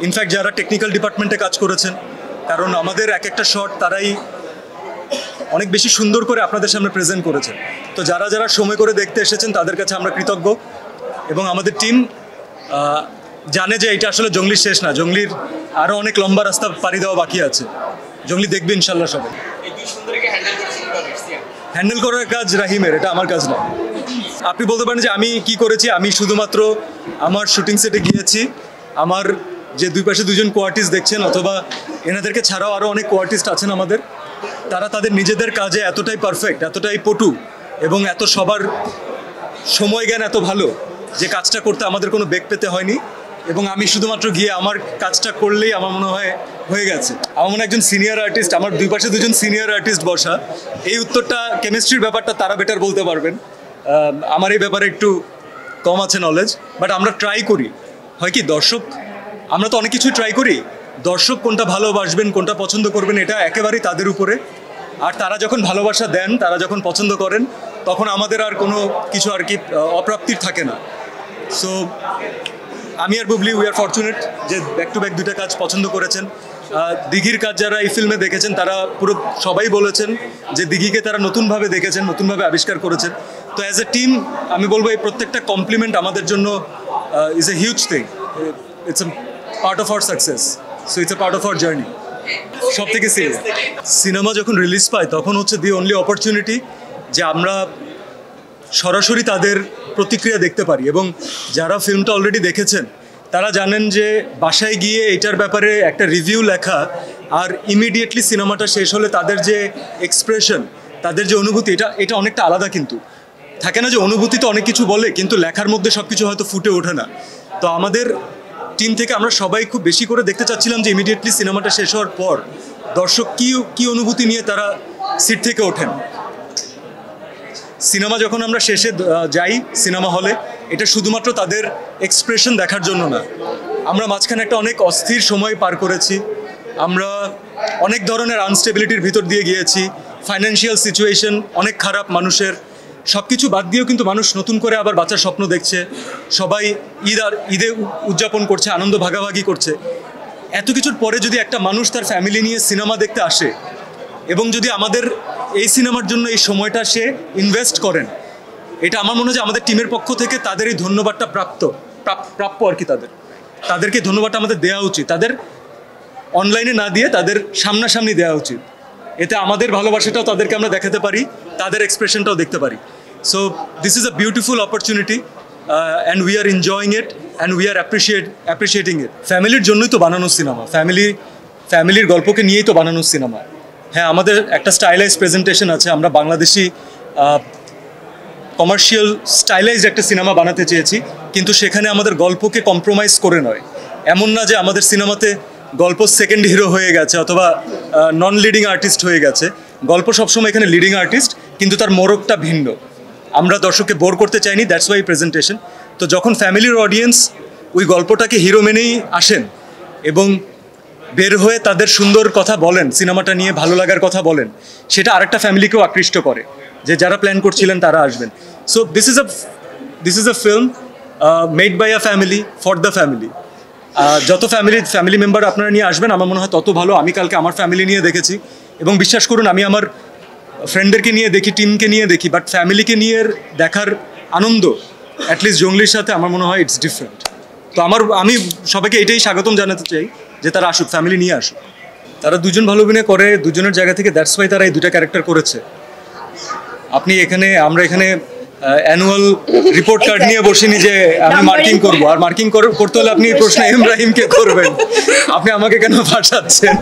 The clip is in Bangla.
ইনফ্যাক্ট যারা টেকনিক্যাল ডিপার্টমেন্টে কাজ করেছেন, কারণ আমাদের এক একটা শট তারাই অনেক বেশি সুন্দর করে আপনাদের সামনে প্রেজেন্ট করেছেন। তো যারা যারা সময় করে দেখতে এসেছেন তাদের কাছে আমরা কৃতজ্ঞ, এবং আমাদের টিম জানে যে এটা আসলে জঙ্গলির শেষ না, জঙ্গলির আরও অনেক লম্বা রাস্তা পাড়ি দেওয়া বাকি আছে। জঙ্গলি দেখবে ইনশাল্লাহ সবাই। হ্যান্ডেল করার কাজ রাহিমের, এটা আমার কাজ না। আপনি বলতে পারেন যে আমি কি করেছি, আমি শুধুমাত্র আমার শুটিং সেটে গিয়েছি, আমার যে দুই পাশে দুজন কোয়ার্টিস্ট দেখছেন, অথবা এনাদেরকে ছাড়াও আরও অনেক কোয়ার্টিস্ট আছেন আমাদের, তারা তাদের নিজেদের কাজে এতটাই পারফেক্ট, এতটাই পটু, এবং এত সবার সময় জ্ঞান এত ভালো যে কাজটা করতে আমাদের কোনো বেগ পেতে হয়নি, এবং আমি শুধুমাত্র গিয়ে আমার কাজটা করলেই আমার মনে হয় হয়ে গেছে। আমার মনে হয় একজন সিনিয়র আর্টিস্ট, আমার দুই পাশে দুজন সিনিয়র আর্টিস্ট বসা, এই উত্তরটা কেমিস্ট্রির ব্যাপারটা তারা বেটার বলতে পারবেন। আমার এই ব্যাপারে একটু কম আছে নলেজ, বাট আমরা ট্রাই করি। হয় কি, দর্শক, আমরা তো অনেক কিছু ট্রাই করি, দর্শক কোনটা ভালোবাসবেন, কোনটা পছন্দ করবেন, এটা একেবারেই তাদের উপরে। আর তারা যখন ভালোবাসা দেন, তারা যখন পছন্দ করেন, তখন আমাদের আর কোনো কিছু আর কি অপ্রাপ্তির থাকে না। সো আমি আর বুবলি উই আর ফরচুনেট যে ব্যাক টু ব্যাক দুইটা কাজ পছন্দ করেছেন। দিঘির কাজ যারা এই ফিল্মে দেখেছেন তারা পুরো সবাই বলেছেন যে দিঘিকে তারা নতুনভাবে দেখেছেন, নতুনভাবে আবিষ্কার করেছেন। তো অ্যাজ এ টিম আমি বলবো এই প্রত্যেকটা কমপ্লিমেন্ট আমাদের জন্য is a huge thing. It's a part of our success, so it's a part of our journey. সব থেকে সিনেমা যখন রিলিজ পায় তখন হচ্ছে দি অনলি অপরচুনিটি যে আমরা সরাসরি তাদের প্রতিক্রিয়া দেখতে পারি, এবং যারা ফিল্মটা অলরেডি দেখেছেন তারা জানেন যে বাসায় গিয়ে এটার ব্যাপারে একটা রিভিউ লেখা আর ইমিডিয়েটলি সিনেমাটা শেষ হলে তাদের যে এক্সপ্রেশন, তাদের যে অনুভূতি, এটা অনেকটা আলাদা। কিন্তু থাকে না যে অনুভূতি তো অনেক কিছু বলে, কিন্তু লেখার মধ্যে সব কিছু হয়তো ফুটে ওঠে না। তো আমাদের টিম থেকে আমরা সবাই খুব বেশি করে দেখতে চাচ্ছিলাম যে ইমিডিয়েটলি সিনেমাটা শেষ হওয়ার পর দর্শক কী অনুভূতি নিয়ে তারা সিট থেকে ওঠেন। সিনেমা যখন আমরা শেষে যাই সিনেমা হলে, এটা শুধুমাত্র তাদের এক্সপ্রেশন দেখার জন্য না। আমরা মাঝখানে একটা অনেক অস্থির সময় পার করেছি, আমরা অনেক ধরনের আনস্টেবিলিটির ভিতর দিয়ে গিয়েছি, ফাইন্যান্সিয়াল সিচুয়েশন অনেক খারাপ মানুষের, সব কিছু বাদ দিয়েও কিন্তু মানুষ নতুন করে আবার বাঁচার স্বপ্ন দেখছে, সবাই ঈদে উদযাপন করছে, আনন্দ ভাগাভাগি করছে। এত কিছুর পরে যদি একটা মানুষ তার ফ্যামিলি নিয়ে সিনেমা দেখতে আসে, এবং যদি আমাদের এই সিনেমার জন্য এই সময়টা সে ইনভেস্ট করেন, এটা আমার মনে হয় যে আমাদের টিমের পক্ষ থেকে তাদের এই ধন্যবাদটা প্রাপ্য আর কি। তাদেরকে ধন্যবাদটা আমাদের দেওয়া উচিত, তাদের অনলাইনে না দিয়ে তাদের সামনাসামনি দেওয়া উচিত। এতে আমাদের ভালোবাসাটাও তাদেরকে আমরা দেখাতে পারি, তাদের এক্সপ্রেশনটাও দেখতে পারি। So this is a beautiful opportunity and we are enjoying it and we are appreciating it. ফ্যামিলির জন্যই তো বানানো সিনেমা, ফ্যামিলির গল্পকে নিয়েই তো বানানো সিনেমা। হ্যাঁ, আমাদের একটা স্টাইলাইজ প্রেজেন্টেশন আছে, আমরা বাংলাদেশি কমার্শিয়াল স্টাইলাইজড একটা সিনেমা বানাতে চেয়েছি, কিন্তু সেখানে আমাদের গল্পকে কম্প্রোমাইজ করে নয়। এমন না যে আমাদের সিনেমাতে গল্প সেকেন্ড হিরো হয়ে গেছে অথবা নন লিডিং আর্টিস্ট হয়ে গেছে। গল্প সবসময় এখানে লিডিং আর্টিস্ট, কিন্তু তার মোড়কটা ভিন্ন। আমরা দর্শককে বোর করতে চাইনি, দ্যাটস ওয়াই প্রেজেন্টেশন। তো যখন ফ্যামিলির অডিয়েন্স ওই গল্পটাকে হিরো মেনেই আসেন এবং বের হয়ে তাদের সুন্দর কথা বলেন, সিনেমাটা নিয়ে ভালো লাগার কথা বলেন, সেটা আরেকটা ফ্যামিলিকেও আকৃষ্ট করে যে যারা প্ল্যান করছিলেন তারা আসবেন। So this is a film made by a family for the family. যত ফ্যামিলি মেম্বার আপনারা নিয়ে আসবেন আমার মনে হয় তত ভালো। আমি কালকে আমার ফ্যামিলি নিয়ে দেখেছি, এবং বিশ্বাস করুন আমি আমার ফ্রেন্ডদেরকে নিয়ে দেখি, টিমকে নিয়ে দেখি, বাট ফ্যামিলিকে নিয়ে দেখার আনন্দ অ্যাটলিস্ট জঙ্গলির সাথে আমার মনে হয় ইটস ডিফারেন্ট। তো আমি সবাইকে এটাই স্বাগতম জানাতে চাই যে তারা আসুক, ফ্যামিলি নিয়ে আসুক। তারা দুজন ভালো অভিনয় করে, দুজনের জায়গা থেকে, দ্যাটস ওয়াই তারা এই দুটা ক্যারেক্টার করেছে। আমরা এখানে অ্যানুয়াল রিপোর্ট কার্ড নিয়ে বসিনি যে আমি মার্কিং করবো, আর মার্কিং করতে হলে আপনি প্রশ্ন ইব্রাহিমকে করবেন, আপনি আমাকে কেন পাঠাচ্ছেন?